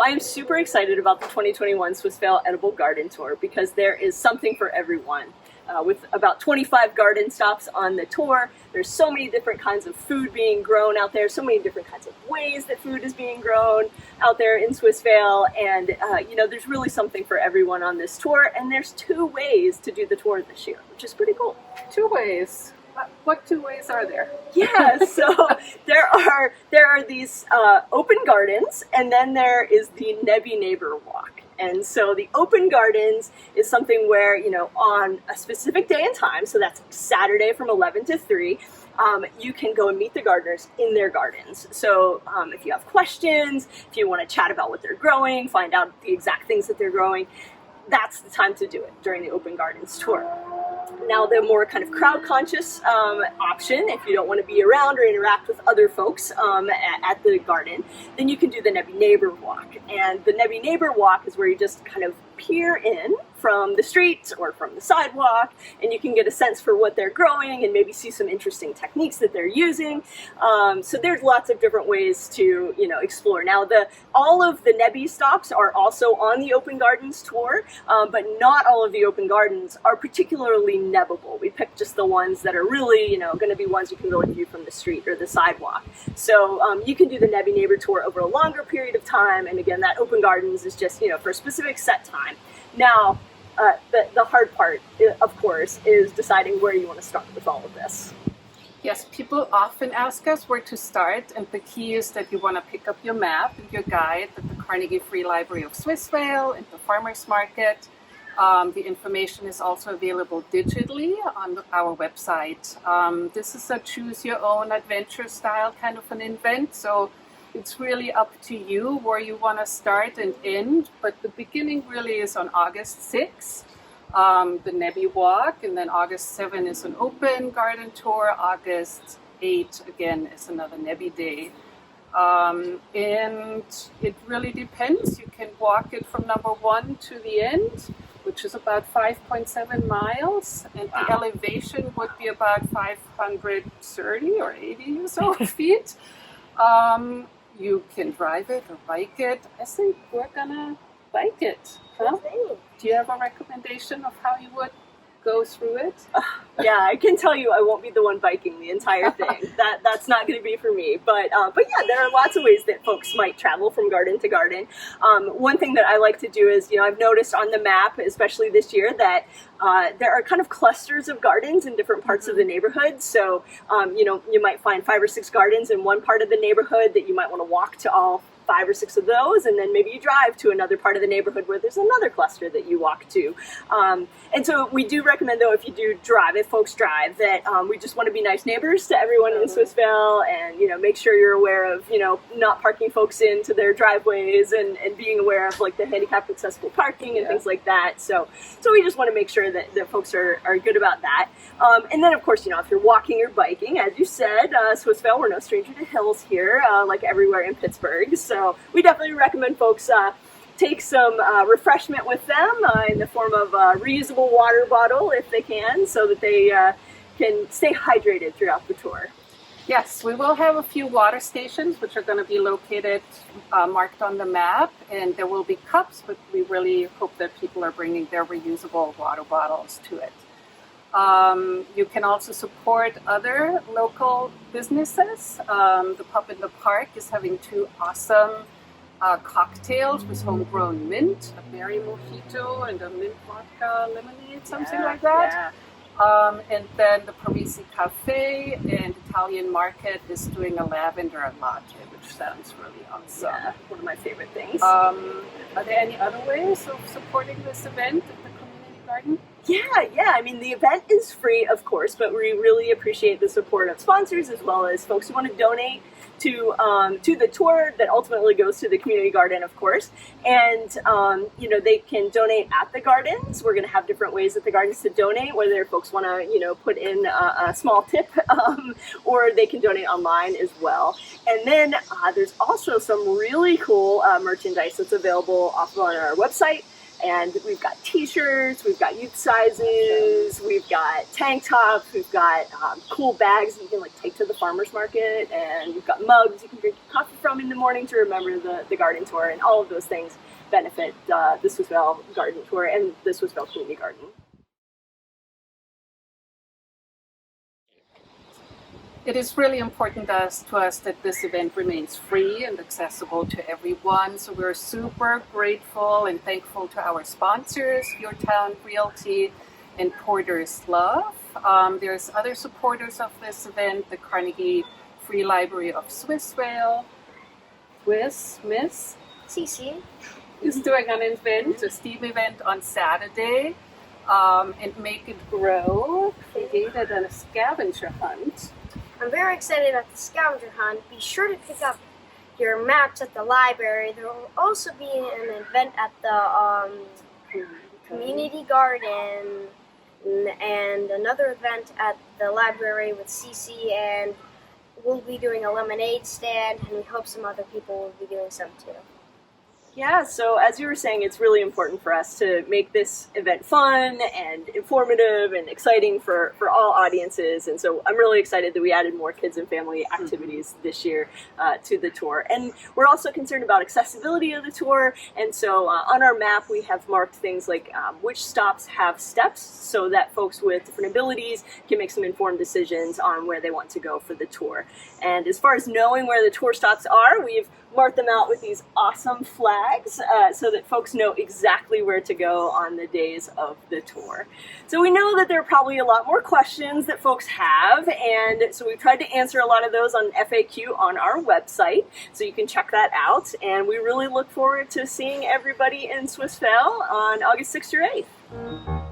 I am super excited about the 2021 Swissvale Edible Garden Tour because there is something for everyone. With about 25 garden stops on the tour, there's so many different kinds of food being grown out there, so many different kinds of ways that food is being grown out there in Swissvale, and there's really something for everyone on this tour, and there's 2 ways to do the tour this year, which is pretty cool. 2 ways? What 2 ways are there? Yeah, so there are these open gardens, and then there is the Nebby Neighbor Walk. And so the open gardens is something where, on a specific day and time, so that's Saturday from 11 to 3, you can go and meet the gardeners in their gardens. So if you have questions, if you want to chat about what they're growing, find out the exact things that they're growing, that's the time to do it during the Open Gardens Tour. Now, the more kind of crowd-conscious option, if you don't want to be around or interact with other folks at the garden, then you can do the Nebby Neighbor Walk. And the Nebby Neighbor Walk is where you just kind of peer in from the street or from the sidewalk, and you can get a sense for what they're growing and maybe see some interesting techniques that they're using. So there's lots of different ways to explore. Now, all of the Nebby stops are also on the Open Gardens Tour, but not all of the Open Gardens are particularly nebbable. We picked just the ones that are really going to be ones you can go and view from the street or the sidewalk. So you can do the Nebby Neighbor Tour over a longer period of time, and again, that Open Gardens is just for a specific set time. Now, the hard part, of course, is deciding where you want to start with all of this. Yes, people often ask us where to start, and the key is that you want to pick up your map and your guide at the Carnegie Free Library of Swissvale and the Farmers Market. The information is also available digitally on our website. This is a choose-your-own adventure style kind of an event, so it's really up to you where you want to start and end, but the beginning really is on August 6th, the Nebby Walk, and then August 7 is an open garden tour. August 8 again is another Nebby Day. And it really depends. You can walk it from number 1 to the end, which is about 5.7 miles, and the elevation would be about 530 or 80 or so feet. You can drive it or bike it. I think we're gonna bike it. Huh? Do you have a recommendation of how you would go through it? Yeah, I can tell you I won't be the one biking the entire thing. That's not going to be for me. But yeah, there are lots of ways that folks might travel from garden to garden. One thing that I like to do is, I've noticed on the map, especially this year, that there are kind of clusters of gardens in different parts of the neighborhood. So, you might find 5 or 6 gardens in one part of the neighborhood that you might want to walk to all 5 or 6 of those, and then maybe you drive to another part of the neighborhood where there's another cluster that you walk to. And so we do recommend, though, if you do drive, if folks drive, that we just want to be nice neighbors to everyone in Swissvale, and make sure you're aware of not parking folks into their driveways, and being aware of like the handicapped accessible parking and things like that. So we just want to make sure that folks are good about that. And then, of course, if you're walking or biking, as you said, Swissvale, we're no stranger to hills here, like everywhere in Pittsburgh. So we definitely recommend folks take some refreshment with them in the form of a reusable water bottle if they can, so that they can stay hydrated throughout the tour. Yes, we will have a few water stations which are going to be located, marked on the map, and there will be cups, but we really hope that people are bringing their reusable water bottles to it. You can also support other local businesses. The Pub in the Park is having 2 awesome cocktails with homegrown mint, a berry mojito and a mint vodka lemonade, something like that. Yeah. And then the Parisi Cafe and Italian Market is doing a lavender latte, which sounds really awesome. Yeah, one of my favorite things. Are there any other ways of supporting this event at the community garden? Yeah. I mean, the event is free, of course, but we really appreciate the support of sponsors as well as folks who want to donate to the tour that ultimately goes to the community garden, of course. And, they can donate at the gardens. We're going to have different ways at the gardens to donate, whether folks want to, put in a small tip, or they can donate online as well. And then there's also some really cool merchandise that's available off on our website And we've got t-shirts, we've got youth sizes, we've got tank tops, we've got cool bags that you can like take to the farmer's market, and we've got mugs you can drink coffee from in the morning to remember the garden tour, and all of those things benefit the Swissvale Garden Tour and the Swissvale Community Garden. It is really important to us that this event remains free and accessible to everyone. So we're super grateful and thankful to our sponsors, Your Town Realty and Porter's Love. There's other supporters of this event, the Carnegie Free Library of Swissvale. Miss Cece is doing an event, a STEAM event on Saturday, and Make It Grow created a scavenger hunt. I'm very excited about the scavenger hunt. Be sure to pick up your maps at the library. There will also be an event at the community garden and another event at the library with Cece, and we'll be doing a lemonade stand, and we hope some other people will be doing some too. Yeah, so as you were saying, it's really important for us to make this event fun and informative and exciting for all audiences. And so I'm really excited that we added more kids and family activities this year to the tour. And we're also concerned about accessibility of the tour. And so on our map, we have marked things like which stops have steps so that folks with different abilities can make some informed decisions on where they want to go for the tour. And as far as knowing where the tour stops are, we've mark them out with these awesome flags so that folks know exactly where to go on the days of the tour. So we know that there are probably a lot more questions that folks have, and so we've tried to answer a lot of those on FAQ on our website, so you can check that out. And we really look forward to seeing everybody in Swissvale on August 6th or 8th.